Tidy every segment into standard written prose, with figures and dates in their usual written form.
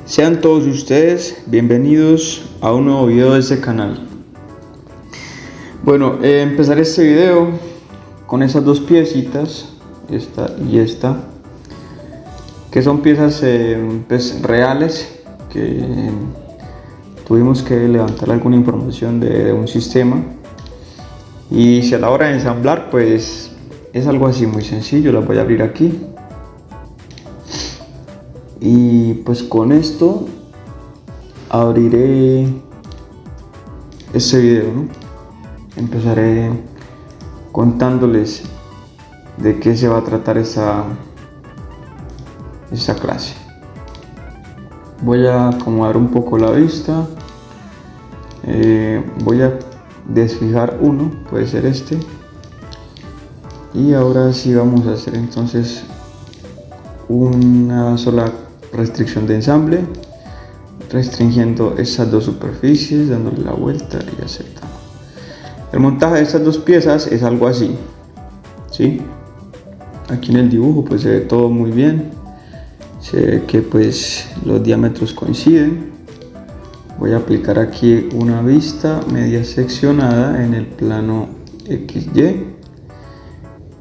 Sean todos ustedes bienvenidos a un nuevo video de este canal. Bueno, empezaré este video con esas dos piecitas, esta y esta, que son piezas pues, reales, que tuvimos que levantar alguna información de un sistema, y si a la hora de ensamblar pues es algo así muy sencillo. Las voy a abrir aquí. Y pues con esto abriré este video, ¿no? Empezaré contándoles de qué se va a tratar esta clase. Voy a acomodar un poco la vista. Voy a desfijar uno, puede ser este. Y ahora sí vamos a hacer entonces una sola restricción de ensamble, restringiendo esas dos superficies, dándole la vuelta y aceptando. El montaje de estas dos piezas es algo así, ¿sí? Aquí en el dibujo pues se ve todo muy bien, se ve que pues los diámetros coinciden. Voy a aplicar aquí una vista media seccionada en el plano XY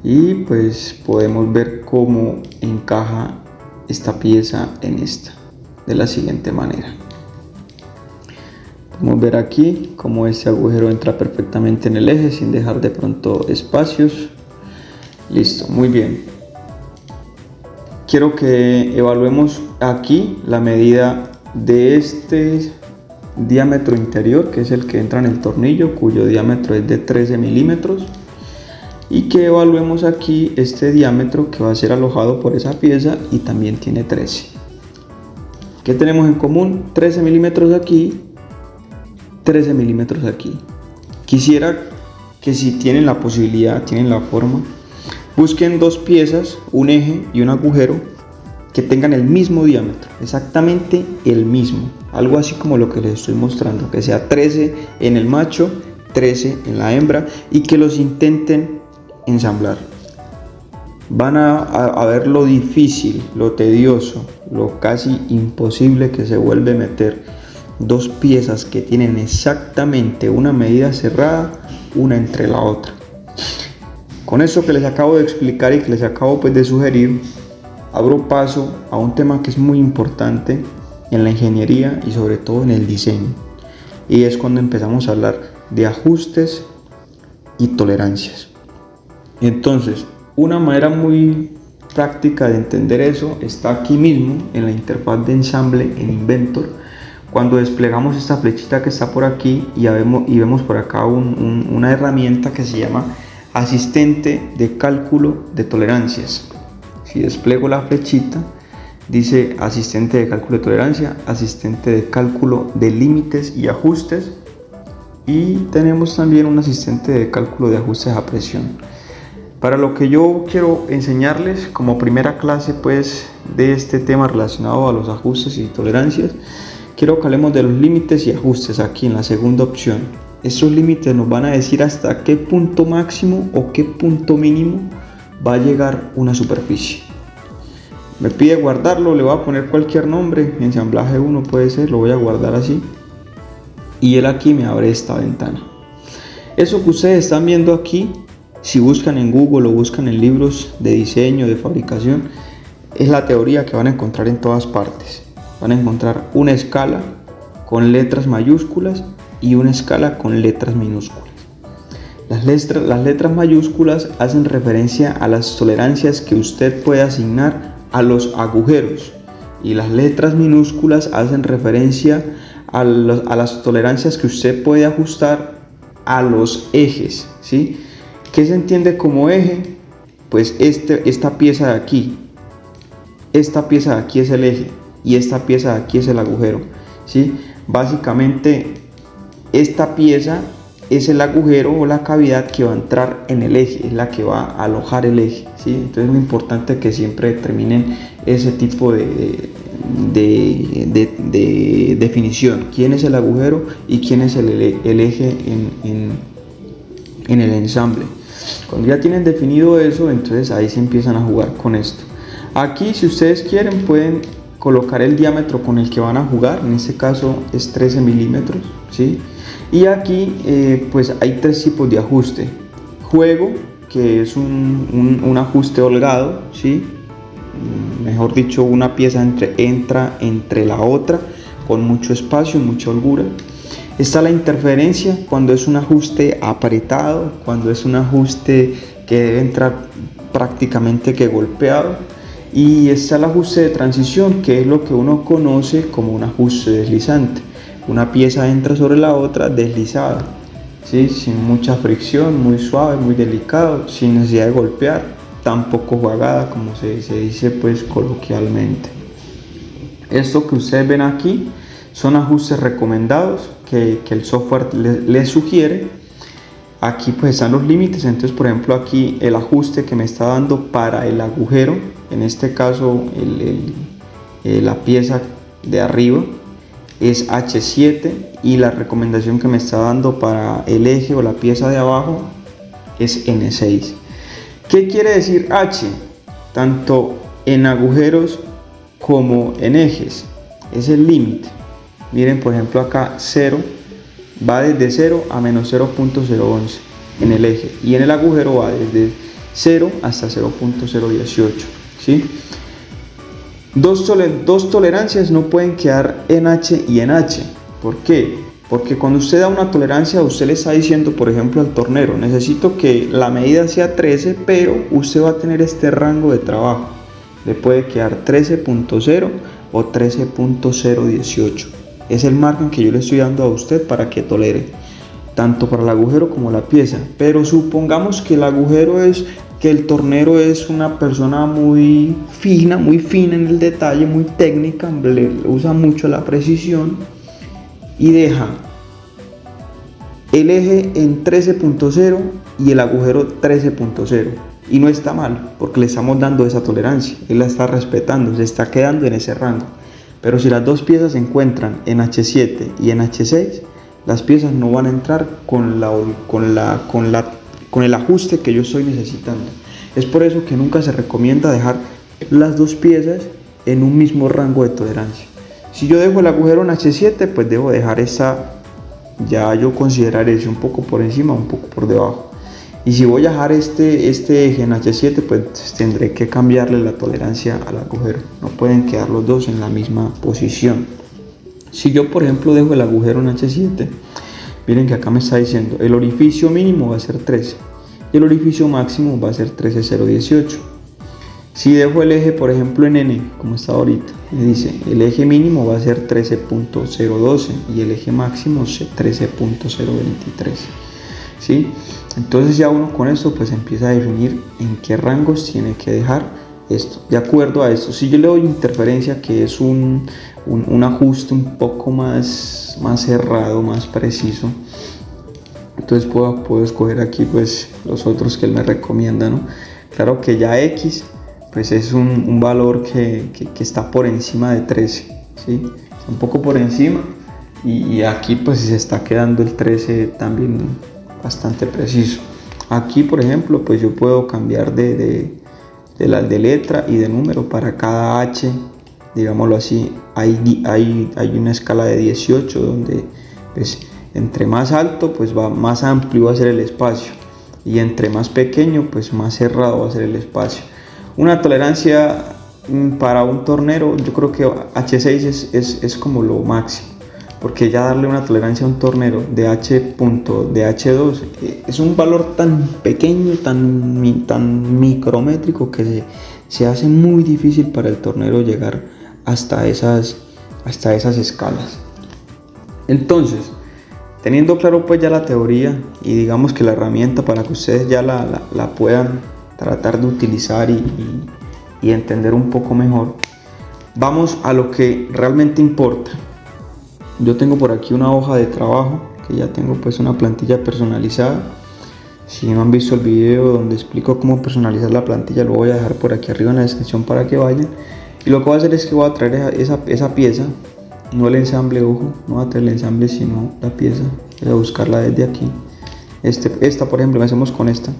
y pues podemos ver cómo encaja esta pieza en esta de la siguiente manera. Podemos ver aquí cómo este agujero entra perfectamente en el eje sin dejar de pronto espacios. Listo, muy bien. Quiero que evaluemos aquí la medida de este diámetro interior, que es el que entra en el tornillo, cuyo diámetro es de 13 milímetros. Y que evaluemos aquí este diámetro que va a ser alojado por esa pieza y también tiene 13. ¿Qué tenemos en común? 13 milímetros aquí, 13 milímetros aquí. Quisiera que, si tienen la posibilidad, tienen la forma, busquen dos piezas, un eje y un agujero, que tengan el mismo diámetro, exactamente el mismo, algo así como lo que les estoy mostrando, que sea 13 en el macho, 13 en la hembra, y que los intenten ensamblar. Van a ver lo difícil, lo tedioso, lo casi imposible que se vuelve meter dos piezas que tienen exactamente una medida cerrada una entre la otra. Con eso que les acabo de explicar y que les acabo pues de sugerir, abro paso a un tema que es muy importante en la ingeniería y sobre todo en el diseño, y es cuando empezamos a hablar de ajustes y tolerancias. Entonces, una manera muy práctica de entender eso está aquí mismo en la interfaz de ensamble en Inventor. Cuando desplegamos esta flechita que está por aquí y vemos por acá una herramienta que se llama asistente de cálculo de tolerancias. Si despliego la flechita, dice asistente de cálculo de tolerancia, asistente de cálculo de límites y ajustes, y tenemos también un asistente de cálculo de ajustes a presión. Para lo que yo quiero enseñarles como primera clase pues de este tema relacionado a los ajustes y tolerancias, quiero que hablemos de los límites y ajustes aquí en la segunda opción. Estos límites nos van a decir hasta qué punto máximo o qué punto mínimo va a llegar una superficie. Me pide guardarlo, le voy a poner cualquier nombre, ensamblaje 1 puede ser, lo voy a guardar así, y él aquí me abre esta ventana. Eso que ustedes están viendo aquí, si buscan en Google o buscan en libros de diseño, de fabricación, es la teoría que van a encontrar en todas partes. Van a encontrar una escala con letras mayúsculas y una escala con letras minúsculas. Las letras mayúsculas hacen referencia a las tolerancias que usted puede asignar a los agujeros, y las letras minúsculas hacen referencia a las tolerancias que usted puede ajustar a los ejes, ¿sí? ¿Qué se entiende como eje? Pues esta pieza de aquí, esta pieza de aquí es el eje y esta pieza de aquí es el agujero, ¿sí? Básicamente esta pieza es el agujero o la cavidad que va a entrar en el eje, es la que va a alojar el eje, ¿sí? Entonces es muy importante que siempre determinen ese tipo de definición, quién es el agujero y quién es el eje en el ensamble. Cuando ya tienen definido eso, entonces ahí se empiezan a jugar con esto. Aquí, si ustedes quieren, pueden colocar el diámetro con el que van a jugar. En este caso es 13 milímetros, ¿sí? Y aquí pues hay tres tipos de ajuste. Juego, que es un ajuste holgado, ¿sí? Mejor dicho, una pieza entra entre la otra con mucho espacio, mucha holgura. Está la interferencia, cuando es un ajuste apretado, cuando es un ajuste que debe entrar prácticamente que golpeado. Y está el ajuste de transición, que es lo que uno conoce como un ajuste deslizante. Una pieza entra sobre la otra deslizada, ¿sí? Sin mucha fricción, muy suave, muy delicado, sin necesidad de golpear, tampoco jugada, como se dice pues coloquialmente. Esto que ustedes ven aquí son ajustes recomendados que el software les sugiere. Aquí pues están los límites. Entonces, por ejemplo, aquí el ajuste que me está dando para el agujero, en este caso la pieza de arriba es H7, y la recomendación que me está dando para el eje o la pieza de abajo es N6. ¿Qué quiere decir H? Tanto en agujeros como en ejes, es el límite. Miren, por ejemplo, acá 0 va desde 0 a menos 0.011 en el eje, y en el agujero va desde 0 hasta 0.018, ¿sí? Dos tolerancias no pueden quedar en H y en H. ¿Por qué? Porque cuando usted da una tolerancia, usted le está diciendo, por ejemplo, al tornero: necesito que la medida sea 13, pero usted va a tener este rango de trabajo. Le puede quedar 13.0 o 13.018. Es el margen que yo le estoy dando a usted para que tolere, tanto para el agujero como la pieza. Pero supongamos que el tornero es una persona muy fina en el detalle, muy técnica, usa mucho la precisión y deja el eje en 13.0 y el agujero 13.0. Y no está mal, porque le estamos dando esa tolerancia, él la está respetando, se está quedando en ese rango. Pero si las dos piezas se encuentran en H7 y en H6, las piezas no van a entrar con el ajuste que yo estoy necesitando. Es por eso que nunca se recomienda dejar las dos piezas en un mismo rango de tolerancia. Si yo dejo el agujero en H7, pues debo dejar esa, ya yo consideraré eso un poco por encima, un poco por debajo. Y si voy a dejar este eje en H7, pues tendré que cambiarle la tolerancia al agujero. No pueden quedar los dos en la misma posición. Si yo, por ejemplo, dejo el agujero en H7, miren que acá me está diciendo el orificio mínimo va a ser 13 y el orificio máximo va a ser 13.018. Si dejo el eje, por ejemplo, en N, como está ahorita, me dice el eje mínimo va a ser 13.012 y el eje máximo 13.023, ¿sí? Entonces ya uno con esto pues empieza a definir en qué rangos tiene que dejar esto. De acuerdo a esto, si yo le doy interferencia, que es un ajuste un poco más cerrado, más preciso, entonces puedo escoger aquí pues los otros que él me recomienda, ¿no? Claro que ya X pues es un valor que está por encima de 13, ¿sí? Está un poco por encima, y aquí pues se está quedando el 13 también bastante preciso. Aquí, por ejemplo, pues yo puedo cambiar de letra y de número para cada H, digámoslo así. Hay una escala de 18 donde pues entre más alto pues más amplio va a ser el espacio, y entre más pequeño pues más cerrado va a ser el espacio. Una tolerancia para un tornero, yo creo que H6 es como lo máximo, porque ya darle una tolerancia a un tornero de H2 es un valor tan pequeño, tan micrométrico, que se hace muy difícil para el tornero llegar hasta esas escalas. Entonces, teniendo claro pues ya la teoría y digamos que la herramienta para que ustedes ya la puedan tratar de utilizar y entender un poco mejor, vamos a lo que realmente importa. Yo tengo por aquí una hoja de trabajo, que ya tengo pues una plantilla personalizada. Si no han visto el video donde explico cómo personalizar la plantilla, lo voy a dejar por aquí arriba en la descripción para que vayan. Y lo que voy a hacer es que voy a traer esa pieza, no el ensamble, ojo, no voy a traer el ensamble sino la pieza. Voy a buscarla desde aquí. Esta por ejemplo, hacemos con esta.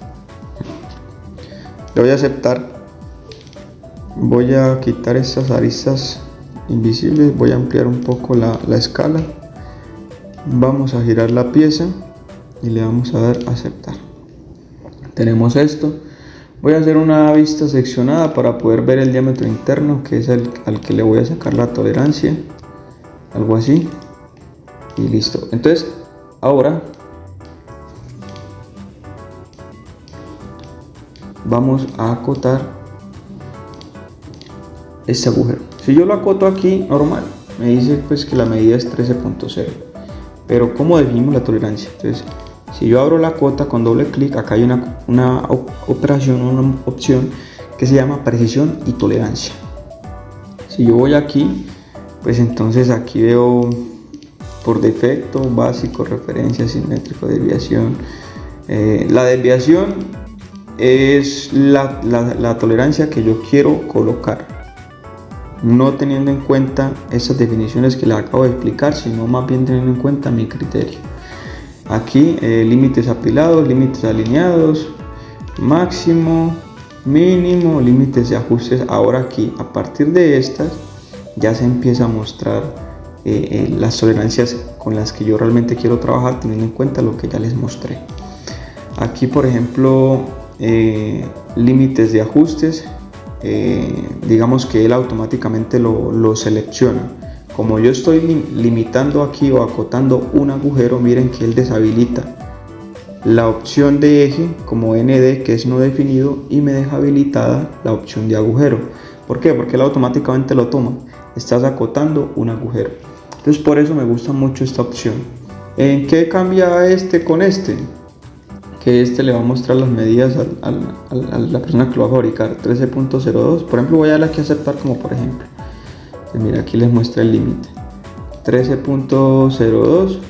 Le voy a aceptar. Voy a quitar estas aristas invisibles. Voy a ampliar un poco la escala. Vamos a girar la pieza y le vamos a dar a aceptar. Tenemos esto. Voy a hacer una vista seccionada para poder ver el diámetro interno, que es al que le voy a sacar la tolerancia, algo así, y listo. Entonces ahora vamos a acotar este agujero. Si yo lo acoto aquí normal, me dice pues que la medida es 13.0, pero ¿cómo definimos la tolerancia? Entonces, si yo abro la cota con doble clic, acá hay una operación, una opción que se llama precisión y tolerancia. Si yo voy aquí, pues entonces aquí veo por defecto, básico, referencia, simétrico, desviación. La desviación es la tolerancia que yo quiero colocar, no teniendo en cuenta esas definiciones que les acabo de explicar, sino más bien teniendo en cuenta mi criterio. Aquí límites apilados, límites alineados, máximo, mínimo, límites de ajustes. Ahora aquí, a partir de estas, ya se empieza a mostrar las tolerancias con las que yo realmente quiero trabajar, teniendo en cuenta lo que ya les mostré. Aquí, por ejemplo, límites de ajustes, digamos que él automáticamente lo selecciona. Como yo estoy limitando aquí o acotando un agujero, miren que él deshabilita la opción de eje como ND, que es no definido, y me deja habilitada la opción de agujero. ¿Por qué? Porque él automáticamente lo toma. Estás acotando un agujero. Entonces por eso me gusta mucho esta opción. ¿En qué cambia este con este? Que este le va a mostrar las medidas a la persona que lo va a fabricar. 13.02. Por ejemplo, voy a darle aquí a aceptar como por ejemplo. Mira, aquí les muestra el límite 13.02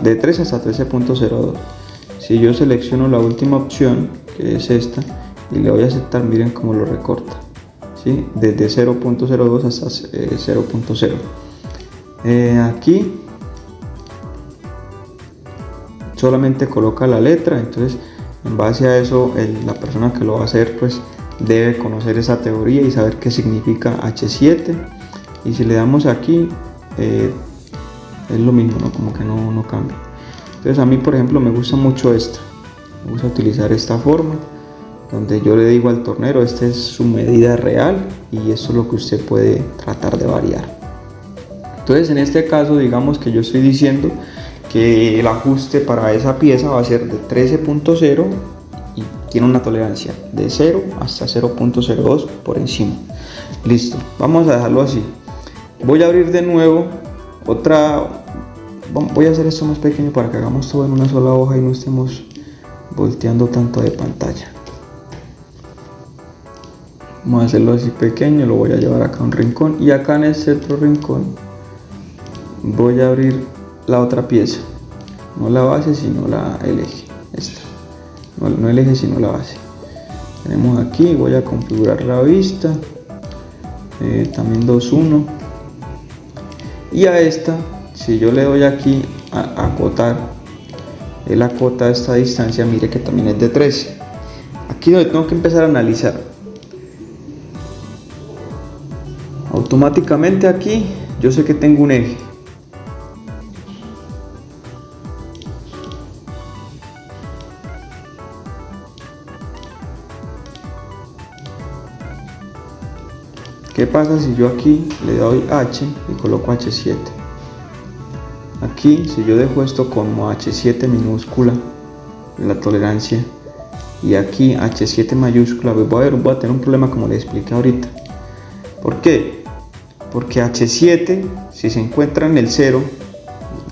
de 3 hasta 13.02. Si yo selecciono la última opción, que es esta, y le voy a aceptar, miren cómo lo recorta, ¿sí? Desde 0.02 hasta 0.0. Aquí solamente coloca la letra. Entonces en base a eso la persona que lo va a hacer pues debe conocer esa teoría y saber qué significa H7. Y si le damos aquí, es lo mismo, ¿no? Como que no cambia. Entonces a mí, por ejemplo, me gusta mucho esto. Me gusta utilizar esta forma, donde yo le digo al tornero, esta es su medida real y esto es lo que usted puede tratar de variar. Entonces en este caso, digamos que yo estoy diciendo que el ajuste para esa pieza va a ser de 13.0 y tiene una tolerancia de 0 hasta 0.02 por encima. Listo, vamos a dejarlo así. Voy a abrir de nuevo voy a hacer esto más pequeño para que hagamos todo en una sola hoja y no estemos volteando tanto de pantalla. Vamos a hacerlo así pequeño, lo voy a llevar acá a un rincón, y acá en este otro rincón voy a abrir la otra pieza, no la base sino el eje, esta. No el eje sino la base. Tenemos aquí, voy a configurar la vista, también 2.1, y a esta, si yo le doy aquí a acotar, él acota esta distancia, mire que también es de 13. Aquí donde tengo que empezar a analizar. Automáticamente aquí yo sé que tengo un eje. ¿Qué pasa si yo aquí le doy H y coloco H7? Aquí, si yo dejo esto como H7 minúscula, la tolerancia, y aquí H7 mayúscula, pues voy a tener un problema como les expliqué ahorita. ¿Por qué? Porque H7, si se encuentra en el 0,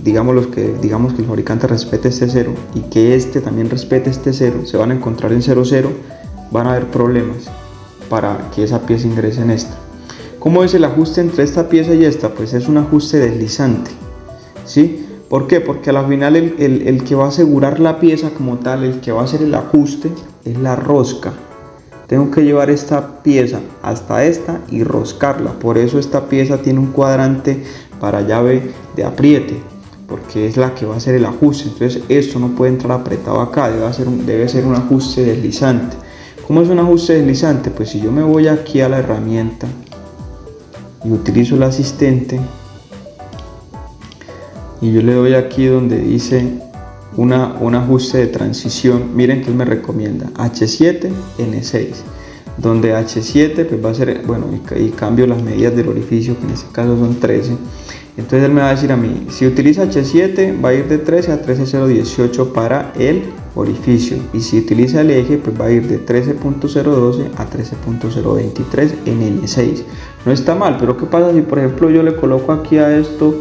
digamos que el fabricante respete este 0 y que este también respete este 0, se van a encontrar en 0, 0, van a haber problemas para que esa pieza ingrese en esta. ¿Cómo es el ajuste entre esta pieza y esta? Pues es un ajuste deslizante, ¿sí? ¿Por qué? Porque al final el que va a asegurar la pieza como tal, el que va a hacer el ajuste, es la rosca. Tengo que llevar esta pieza hasta esta y roscarla. Por eso esta pieza tiene un cuadrante para llave de apriete, porque es la que va a hacer el ajuste. Entonces esto no puede entrar apretado acá, debe ser un ajuste deslizante. ¿Cómo es un ajuste deslizante? Pues si yo me voy aquí a la herramienta y utilizo el asistente y yo le doy aquí donde dice un ajuste de transición, miren que él me recomienda H7 N6, donde H7 pues va a ser, bueno, y cambio las medidas del orificio, que en este caso son 13. Entonces él me va a decir a mí, si utiliza H7 va a ir de 13 a 13.018 para el orificio, y si utiliza el eje pues va a ir de 13.012 a 13.023 en N6. No está mal, pero ¿qué pasa si por ejemplo yo le coloco aquí a esto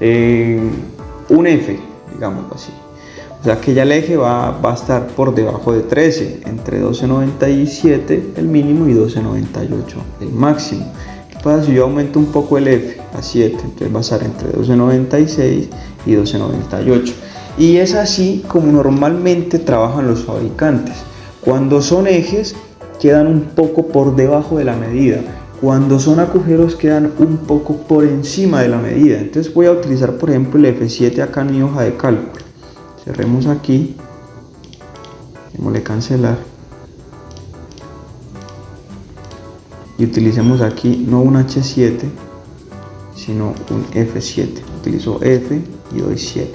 un F, digámoslo así? O sea que ya el eje va a estar por debajo de 13, entre 12.97 el mínimo y 12.98 el máximo. ¿Qué pasa si yo aumento un poco el F a 7? Entonces va a estar entre 12.96 y 12.98. Y es así como normalmente trabajan los fabricantes. Cuando son ejes quedan un poco por debajo de la medida. Cuando son agujeros quedan un poco por encima de la medida. Entonces voy a utilizar por ejemplo el F7 acá en mi hoja de cálculo. Cerremos aquí, démosle cancelar y utilicemos aquí no un H7 sino un F7. Utilizo F y doy 7.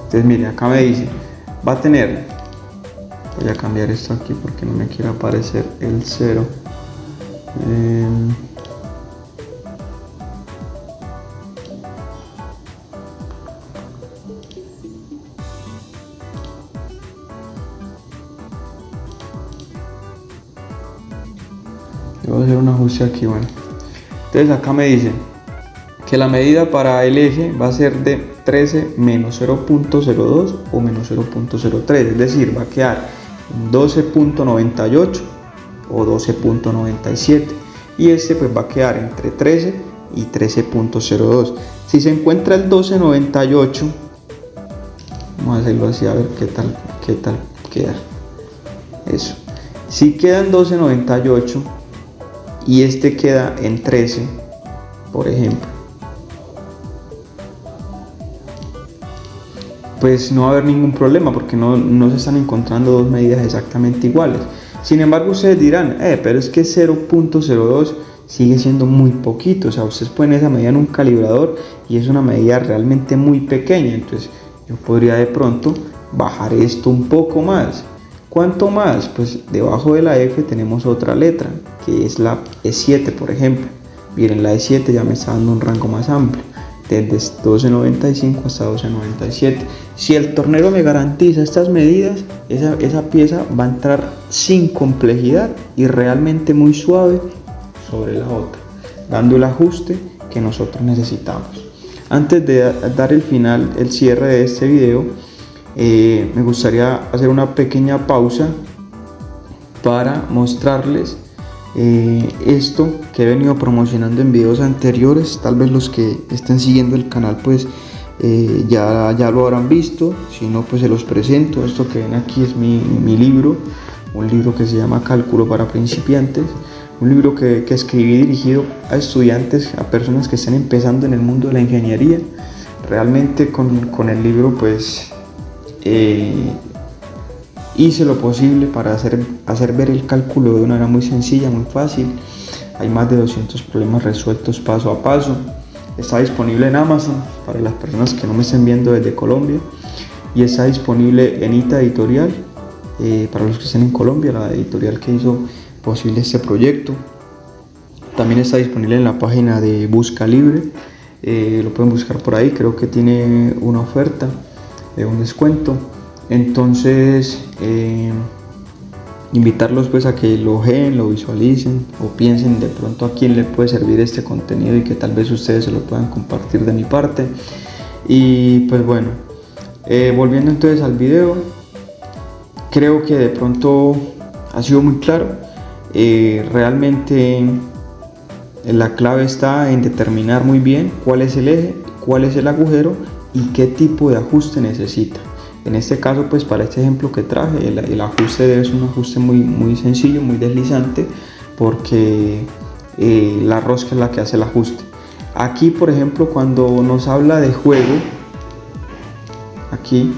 Entonces mire, acá me dice, va a tener, voy a cambiar esto aquí porque no me quiere aparecer el 0. Voy a hacer un ajuste aquí, bueno. Entonces acá me dice que la medida para el eje va a ser de 13 menos 0.02 o menos 0.03, es decir, va a quedar en 12.98 o 12.97, y este pues va a quedar entre 13 y 13.02. Si se encuentra el 12.98, vamos a hacerlo así a ver qué tal queda. Eso. Si queda en 12.98 y este queda en 13, por ejemplo, pues no va a haber ningún problema porque no se están encontrando dos medidas exactamente iguales. Sin embargo, ustedes dirán, pero es que 0.02 sigue siendo muy poquito. O sea, ustedes ponen esa medida en un calibrador y es una medida realmente muy pequeña. Entonces yo podría de pronto bajar esto un poco más. ¿Cuánto más? Pues debajo de la F tenemos otra letra, que es la E7, por ejemplo. Miren, la E7 ya me está dando un rango más amplio, desde 12.95 hasta 12.97. Si el tornero me garantiza estas medidas, esa pieza va a entrar sin complejidad y realmente muy suave sobre la otra, dando el ajuste que nosotros necesitamos. Antes de dar el cierre de este video, me gustaría hacer una pequeña pausa para mostrarles esto que he venido promocionando en videos anteriores. Tal vez los que estén siguiendo el canal pues ya lo habrán visto, si no pues se los presento. Esto que ven aquí es mi libro, un libro que se llama Cálculo para principiantes, un libro que escribí dirigido a estudiantes, a personas que están empezando en el mundo de la ingeniería. Realmente con el libro pues hice lo posible para hacer ver el cálculo de una manera muy sencilla, muy fácil. Hay más de 200 problemas resueltos paso a paso. Está disponible en Amazon para las personas que no me estén viendo desde Colombia, y está disponible en Ita Editorial para los que estén en Colombia, la editorial que hizo posible este proyecto. También está disponible en la página de Busca Libre, lo pueden buscar por ahí, creo que tiene una oferta, un descuento. Entonces invitarlos pues a que lo ojeen, lo visualicen o piensen de pronto a quién le puede servir este contenido y que tal vez ustedes se lo puedan compartir de mi parte. Y pues bueno, volviendo entonces al video, creo que de pronto ha sido muy claro. Realmente la clave está en determinar muy bien cuál es el eje, cuál es el agujero y qué tipo de ajuste necesita. En este caso pues para este ejemplo que traje el ajuste es un ajuste muy sencillo, muy deslizante, porque la rosca es la que hace el ajuste. Aquí por ejemplo cuando nos habla de juego, aquí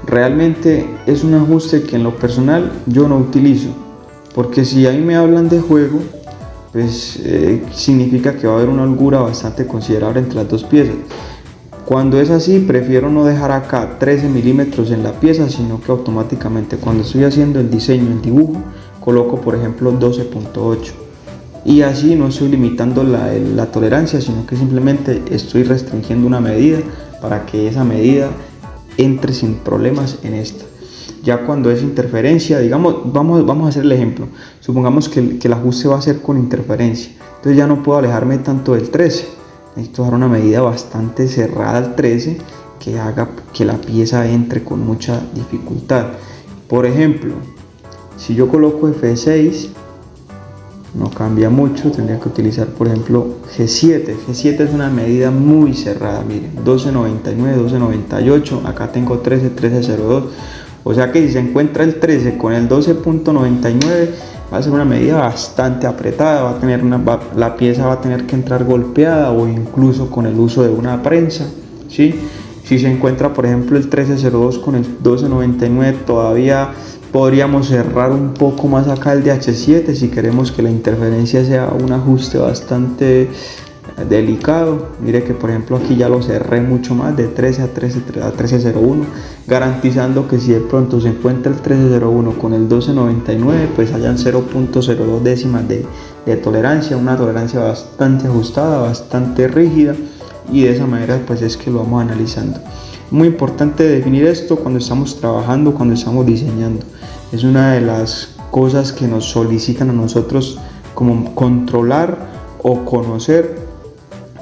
realmente es un ajuste que en lo personal yo no utilizo, porque si ahí me hablan de juego pues significa que va a haber una holgura bastante considerable entre las dos piezas. Cuando es así, prefiero no dejar acá 13 milímetros en la pieza, sino que automáticamente cuando estoy haciendo el diseño, el dibujo, coloco por ejemplo 12.8, y así no estoy limitando la tolerancia, sino que simplemente estoy restringiendo una medida para que esa medida entre sin problemas en esta. Ya cuando es interferencia, digamos, vamos a hacer el ejemplo, supongamos que el ajuste va a ser con interferencia, entonces ya no puedo alejarme tanto del 13, necesito dar una medida bastante cerrada al 13 que haga que la pieza entre con mucha dificultad. Por ejemplo, si yo coloco F6, no cambia mucho, tendría que utilizar por ejemplo G7. G7 es una medida muy cerrada, miren, 12.99, 12.98, acá tengo 13, 13.02, o sea que si se encuentra el 13 con el 12.99 va a ser una medida bastante apretada, la pieza va a tener que entrar golpeada o incluso con el uso de una prensa, ¿sí? Si se encuentra por ejemplo el 13.02 con el 12.99, todavía podríamos cerrar un poco más acá el de H7 si queremos que la interferencia sea un ajuste bastante delicado. Mire que por ejemplo aquí ya lo cerré mucho más, de 13 a 13.01, garantizando que si de pronto se encuentra el 13.01 con el 12.99, pues hayan 0.02 décimas de tolerancia, una tolerancia bastante ajustada, bastante rígida, y de esa manera pues es que lo vamos analizando. Muy importante definir esto cuando estamos trabajando, cuando estamos diseñando. Es una de las cosas que nos solicitan a nosotros como controlar o conocer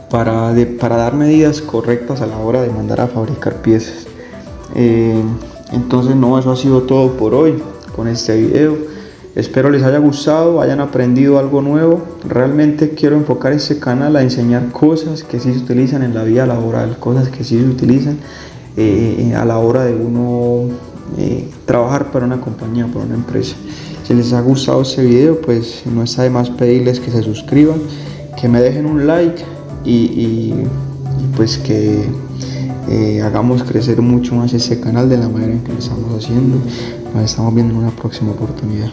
para dar medidas correctas a la hora de mandar a fabricar piezas. Entonces no, eso ha sido todo por hoy con este video. Espero les haya gustado, hayan aprendido algo nuevo. Realmente quiero enfocar este canal a enseñar cosas que sí se utilizan en la vida laboral, cosas que sí se utilizan a la hora de uno trabajar para una compañía, para una empresa. Si les ha gustado este video, pues no está de más pedirles que se suscriban, que me dejen un like y pues que hagamos crecer mucho más este canal de la manera en que lo estamos haciendo. Nos estamos viendo en una próxima oportunidad.